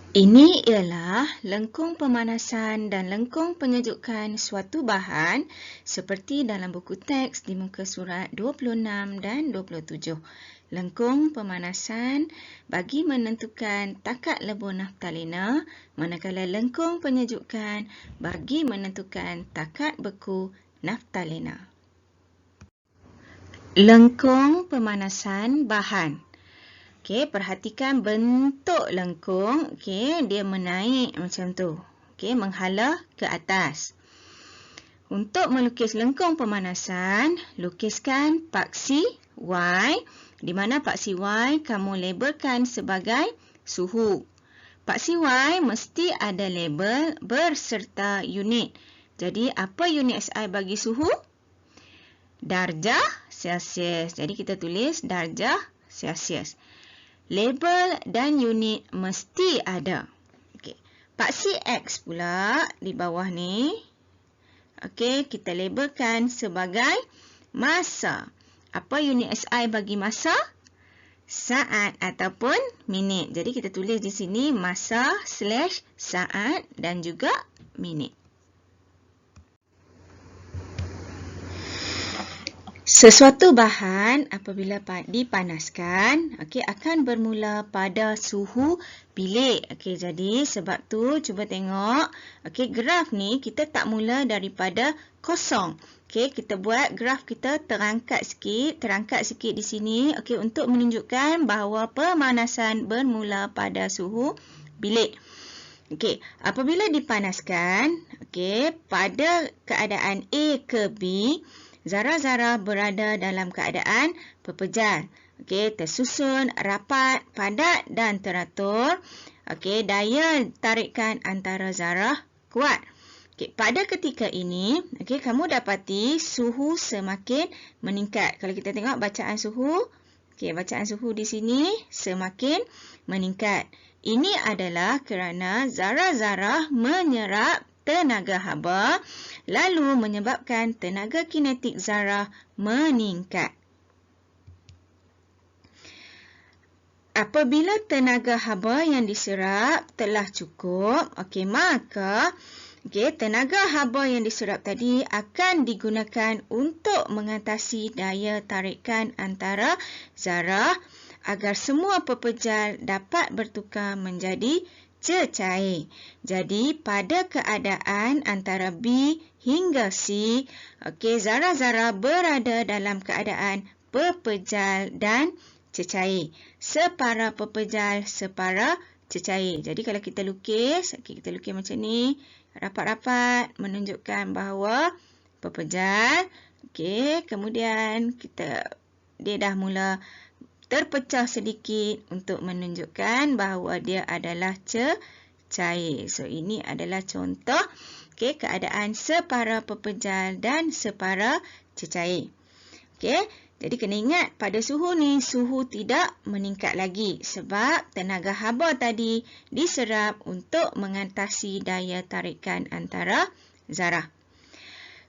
Ini ialah lengkung pemanasan dan lengkung penyejukan suatu bahan seperti dalam buku teks di muka surat 26 dan 27. Lengkung pemanasan bagi menentukan takat lebur naftalina, manakala lengkung penyejukan bagi menentukan takat beku naftalina. Lengkung pemanasan bahan. Okey, perhatikan bentuk lengkung. Okey, dia menaik macam tu. Okey, menghala ke atas. Untuk melukis lengkung pemanasan, lukiskan paksi Y, di mana paksi Y kamu labelkan sebagai suhu. Paksi Y mesti ada label berserta unit. Jadi, apa unit SI bagi suhu? Darjah Celsius. Jadi, kita tulis darjah Celsius. Label dan unit mesti ada. Okey. Paksi X pula di bawah ni. Okey, kita labelkan sebagai masa. Apa unit SI bagi masa? Saat ataupun minit. Jadi kita tulis di sini masa / saat dan juga minit. Sesuatu bahan apabila dipanaskan, okey, akan bermula pada suhu bilik. Okey, jadi sebab tu cuba tengok, okey, graf ni kita tak mula daripada kosong. Okey, kita buat graf kita terangkat sikit di sini, okey, untuk menunjukkan bahawa pemanasan bermula pada suhu bilik. Okey, apabila dipanaskan, okey, pada keadaan A ke B, zarah-zarah berada dalam keadaan pepejal. Okey, tersusun, rapat, padat dan teratur. Okey, daya tarikan antara zarah kuat. Okey, pada ketika ini, okey, kamu dapati suhu semakin meningkat. Kalau kita tengok bacaan suhu, okey, bacaan suhu di sini semakin meningkat. Ini adalah kerana zarah-zarah menyerap tenaga haba, lalu menyebabkan tenaga kinetik zarah meningkat. Apabila tenaga haba yang diserap telah cukup, okey, maka tenaga haba yang diserap tadi akan digunakan untuk mengatasi daya tarikan antara zarah agar semua pepejal dapat bertukar menjadi cecair. Jadi, pada keadaan antara B hingga C, okey, zarah-zarah berada dalam keadaan pepejal dan cecair. Separa pepejal, separa cecair. Jadi, kalau kita lukis, okey, kita lukis macam ni, rapat-rapat menunjukkan bahawa pepejal, okey, kemudian dia dah mula terpecah sedikit untuk menunjukkan bahawa dia adalah cecair. So, ini adalah contoh keadaan separa pepejal dan separa cecair. Jadi kena ingat pada suhu ni, suhu tidak meningkat lagi sebab tenaga haba tadi diserap untuk mengatasi daya tarikan antara zarah.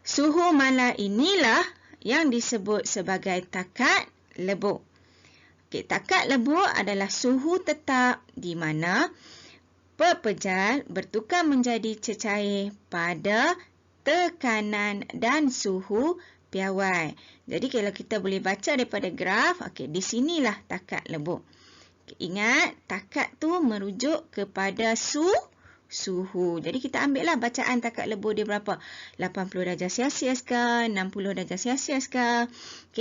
Suhu mala inilah yang disebut sebagai takat lebur. Takat lebur adalah suhu tetap di mana pepejal bertukar menjadi cecair pada tekanan dan suhu piawai. Jadi kalau kita boleh baca daripada graf, di sinilah takat lebur. Ingat, takat tu merujuk kepada suhu. Jadi kita ambillah bacaan takat lebur dia berapa? 80 darjah Celsius ke? 60 darjah Celsius ke?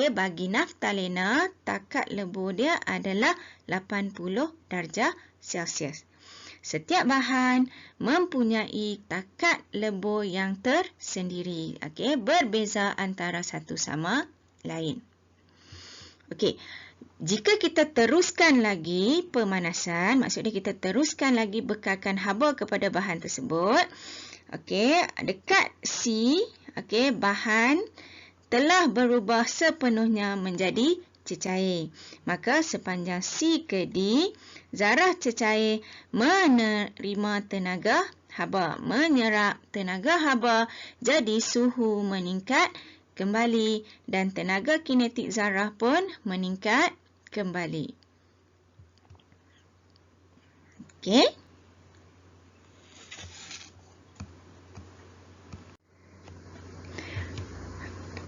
Bagi naftalina, takat lebur dia adalah 80 darjah Celsius. Setiap bahan mempunyai takat lebur yang tersendiri. Berbeza antara satu sama lain. Jika kita teruskan lagi pemanasan, maksudnya kita teruskan lagi bekalkan haba kepada bahan tersebut. Dekat C, bahan telah berubah sepenuhnya menjadi cecair. Maka sepanjang C ke D, zarah cecair menerima tenaga haba, menyerap tenaga haba, jadi suhu meningkat kembali dan tenaga kinetik zarah pun meningkat kembali.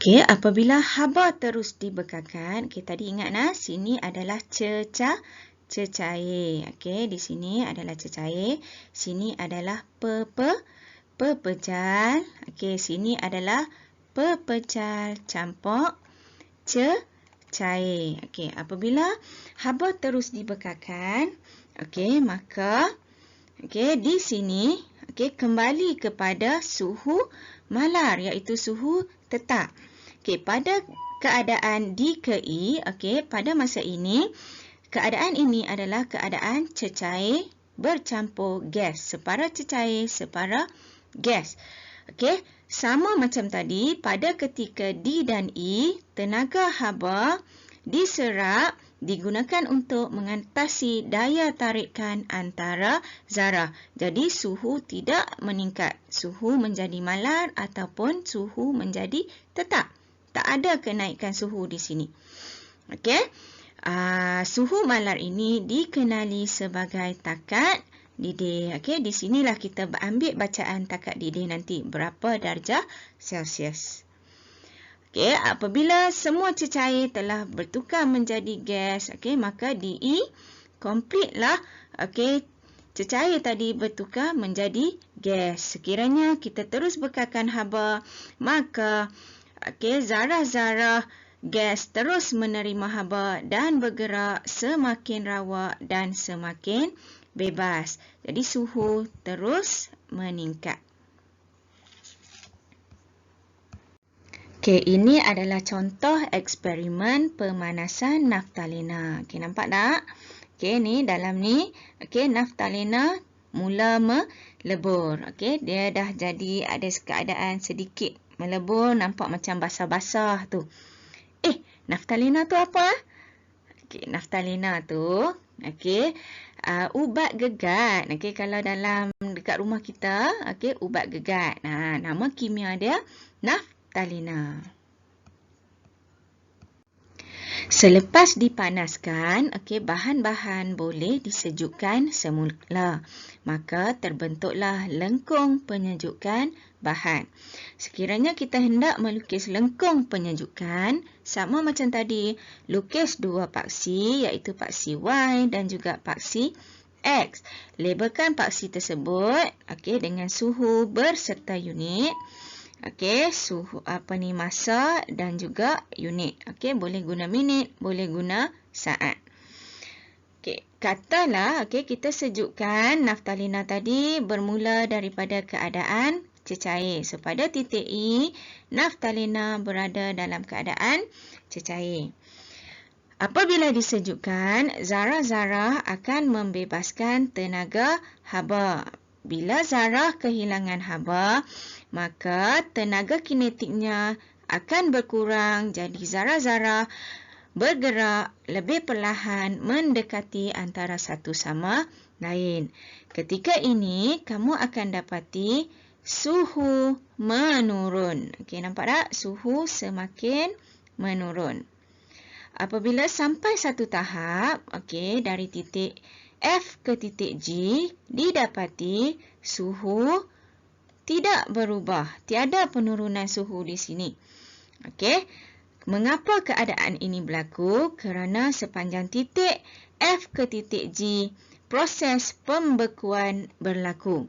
Okey, apabila haba terus dibekalkan, okey, tadi ingat sini adalah cecair. Okey, di sini adalah cecair, sini adalah pepejal. Okey, sini adalah pepejal campur cecair. Okey, apabila haba terus dibekalkan, okey, maka okey, di sini okey, kembali kepada suhu malar iaitu suhu tetap. Okey, pada keadaan D ke E, okey, pada masa ini keadaan ini adalah keadaan cecair bercampur gas, separa cecair, separa gas. Okey, sama macam tadi pada ketika D dan E, tenaga haba diserap digunakan untuk mengatasi daya tarikan antara zarah. Jadi suhu tidak meningkat. Suhu menjadi malar ataupun suhu menjadi tetap. Tak ada kenaikan suhu di sini. Okey. Suhu malar ini dikenali sebagai takat didih. Okey, di sinilah kita ambil bacaan takat didih nanti berapa darjah Celsius. Okey, apabila semua cecair telah bertukar menjadi gas, okey, maka DE complete lah. Okey, cecair tadi bertukar menjadi gas. Sekiranya kita terus bekalkan haba, maka okey, zarah-zarah gas terus menerima haba dan bergerak semakin rawak dan semakin bebas. Jadi suhu terus meningkat. Okey, ini adalah contoh eksperimen pemanasan naftalina. Okey, nampak tak? Okey, ni dalam ni, okey, naftalina mula melebur. Okey, dia dah jadi ada keadaan sedikit melebur, nampak macam basah-basah tu. Naftalina tu apa? Okey, naftalina tu, okey, ubat gegat. Okey, kalau dalam dekat rumah kita, okey, ubat gegat. Nama kimia dia naftalina. Selepas dipanaskan, okey, bahan-bahan boleh disejukkan semula. Maka terbentuklah lengkung penyejukkan bahan. Sekiranya kita hendak melukis lengkung penyejukkan, sama macam tadi, lukis dua paksi iaitu paksi Y dan juga paksi X. Labelkan paksi tersebut okey, dengan suhu berserta unit. Okey, suhu masa dan juga unit. Okey, boleh guna minit, boleh guna saat. Okey, katalah okey, kita sejukkan naftalina tadi bermula daripada keadaan cecair. So, pada titik E, naftalina berada dalam keadaan cecair. Apabila disejukkan, zarah-zarah akan membebaskan tenaga haba. Bila zarah kehilangan haba, maka tenaga kinetiknya akan berkurang. Jadi zarah-zarah bergerak lebih perlahan mendekati antara satu sama lain. Ketika ini, kamu akan dapati suhu menurun. Okey, nampak tak? Suhu semakin menurun. Apabila sampai satu tahap, okey, dari titik F ke titik G, didapati suhu tidak berubah. Tiada penurunan suhu di sini. Okey, mengapa keadaan ini berlaku? Kerana sepanjang titik F ke titik G, proses pembekuan berlaku.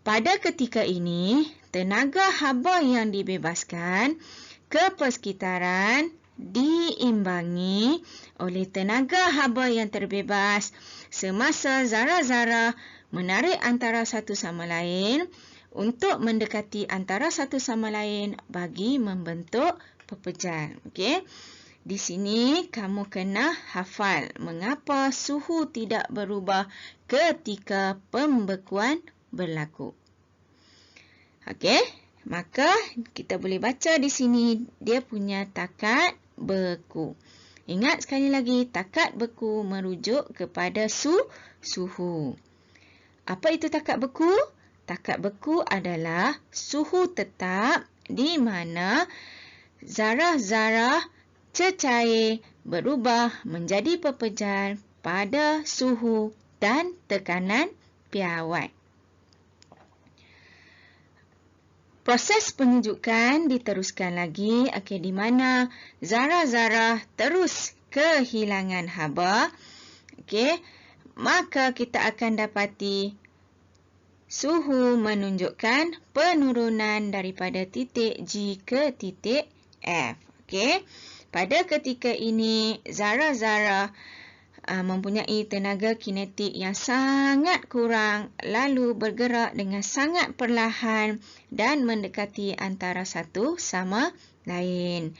Pada ketika ini, tenaga haba yang dibebaskan ke persekitaran diimbangi oleh tenaga haba yang terbebas semasa zarah-zarah menarik antara satu sama lain untuk mendekati antara satu sama lain bagi membentuk pepejal. Okey. Di sini kamu kena hafal mengapa suhu tidak berubah ketika pembekuan berlaku. Okey, maka kita boleh baca di sini dia punya takat beku. Ingat sekali lagi, takat beku merujuk kepada suhu. Apa itu takat beku? Takat beku adalah suhu tetap di mana zarah-zarah cecair berubah menjadi pepejal pada suhu dan tekanan piawai. Proses penyejukan diteruskan lagi, okey, di mana zarah-zarah terus kehilangan haba. Okey, maka kita akan dapati suhu menunjukkan penurunan daripada titik G ke titik F. Okey, pada ketika ini zarah-zarah mempunyai tenaga kinetik yang sangat kurang, lalu bergerak dengan sangat perlahan dan mendekati antara satu sama lain.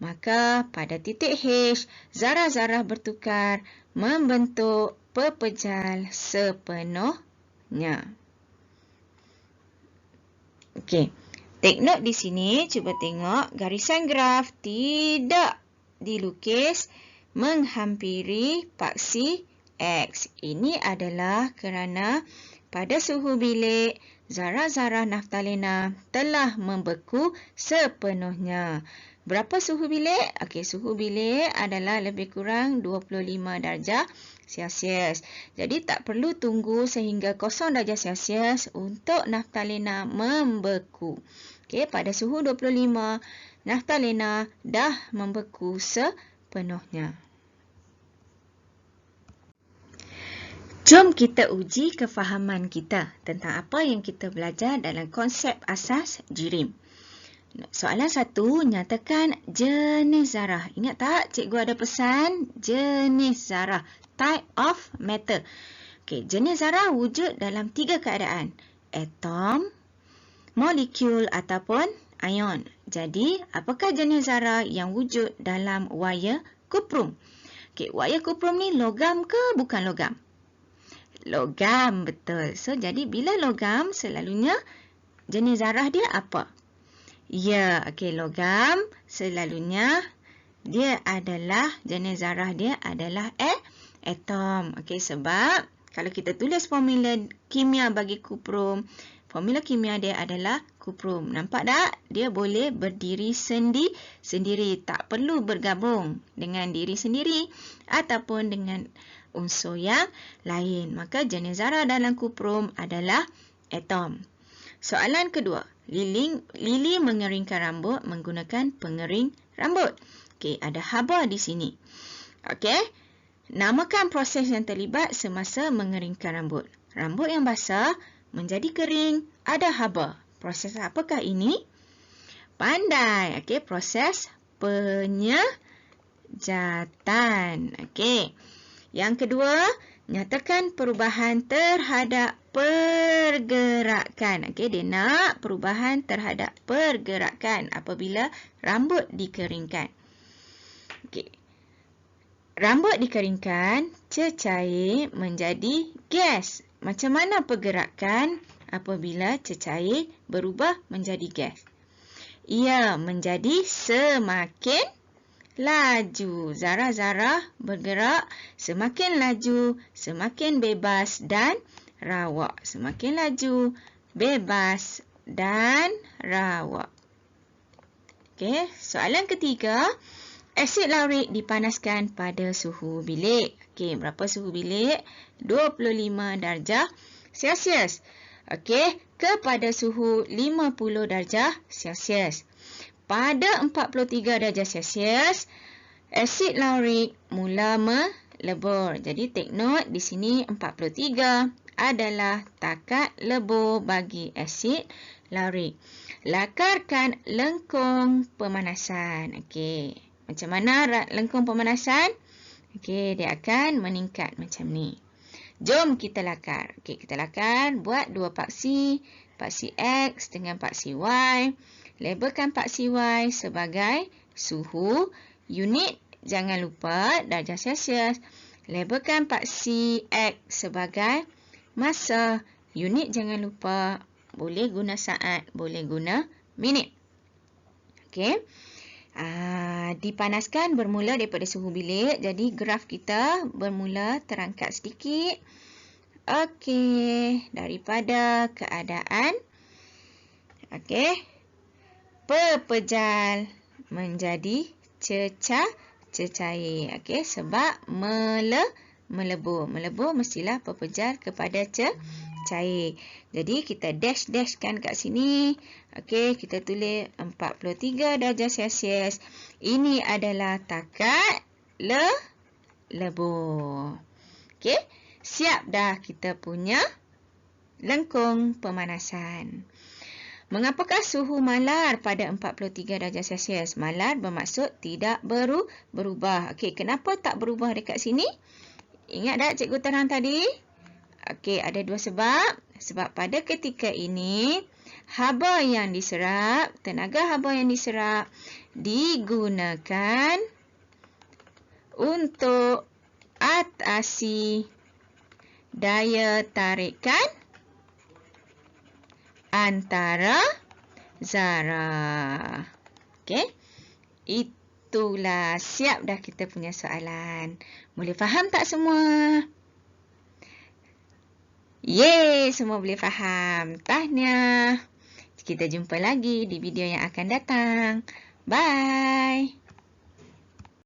Maka pada titik H, zarah-zarah bertukar membentuk pepejal sepenuhnya. Okey, take note di sini, cuba tengok garisan graf tidak dilukis menghampiri paksi X. Ini adalah kerana pada suhu bilik, zarah-zarah naftalena telah membeku sepenuhnya. Berapa suhu bilik? Okey, suhu bilik adalah lebih kurang 25 darjah Celsius. Jadi tak perlu tunggu sehingga 0 darjah Celsius untuk naftalena membeku. Okey, pada suhu 25, naftalena dah membeku sepenuhnya. Jom kita uji kefahaman kita tentang apa yang kita belajar dalam konsep asas JIRIM. Soalan 1, nyatakan jenis zarah. Ingat tak, cikgu ada pesan jenis zarah, type of matter. Okey, jenis zarah wujud dalam 3 keadaan: atom, molekul ataupun ion. Jadi, apakah jenis zarah yang wujud dalam wayar kuprum? Okey, wayar kuprum ni logam ke bukan logam? Logam, betul. So, jadi bila logam, selalunya jenis zarah dia apa? Ya, okey, logam selalunya dia adalah, jenis zarah dia adalah atom. Okey, sebab kalau kita tulis formula kimia bagi kuprum, formula kimia dia adalah kuprum. Nampak tak? Dia boleh berdiri sendiri, tak perlu bergabung dengan diri sendiri ataupun dengan unsur yang lain. Maka jenis zarah dalam kuprum adalah atom. Soalan kedua, Lili mengeringkan rambut menggunakan pengering rambut. Okey, ada haba di sini. Okey, namakan proses yang terlibat semasa mengeringkan rambut. Rambut yang basah menjadi kering, ada haba. Proses apakah ini? Pandai. Okey, proses penyejatan. Okey. Yang kedua, nyatakan perubahan terhadap pergerakan. Okey, dia nak perubahan terhadap pergerakan apabila rambut dikeringkan. Okey. Rambut dikeringkan, cecair menjadi gas. Macam mana pergerakan apabila cecair berubah menjadi gas? Ia menjadi semakin laju. Zarah-zarah bergerak semakin laju, semakin bebas dan rawak. Semakin laju, bebas dan rawak. Okey, soalan ketiga. Asid laurik dipanaskan pada suhu bilik. Okey, berapa suhu bilik? 25 darjah Celsius. Okey, kepada suhu 50 darjah Celsius. Pada 43 darjah Celsius, asid laurik mula melebur. Jadi, take note di sini 43 adalah takat lebur bagi asid laurik. Lakarkan lengkung pemanasan. Okey, macam mana lengkung pemanasan? Okey, dia akan meningkat macam ni. Jom kita lakar. Okey, kita lakar. Buat dua paksi. Paksi X dengan paksi Y. Labelkan paksi Y sebagai suhu. Unit jangan lupa darjah Celsius. Labelkan paksi X sebagai masa. Unit jangan lupa. Boleh guna saat, boleh guna minit. Okey. Dipanaskan bermula daripada suhu bilik. Jadi graf kita bermula terangkat sedikit. Okey, daripada keadaan pepejal menjadi cecair. Okey, sebab melebur. Melebur mestilah berpejar kepada cair. Jadi kita dash-dashkan kat sini. Okey, kita tulis 43 darjah Celsius. Ini adalah takat lebur. Okey, siap dah kita punya lengkung pemanasan. Mengapakah suhu malar pada 43 darjah Celsius? Malar bermaksud tidak berubah. Okey, kenapa tak berubah dekat sini? Ingat tak cikgu terang tadi? Okey, ada dua sebab. Sebab pada ketika ini, haba yang diserap, tenaga haba yang diserap digunakan untuk atasi daya tarikan antara zarah. Okey. Itulah, siap dah kita punya soalan. Boleh faham tak semua? Yeay, semua boleh faham. Tahniah. Kita jumpa lagi di video yang akan datang. Bye.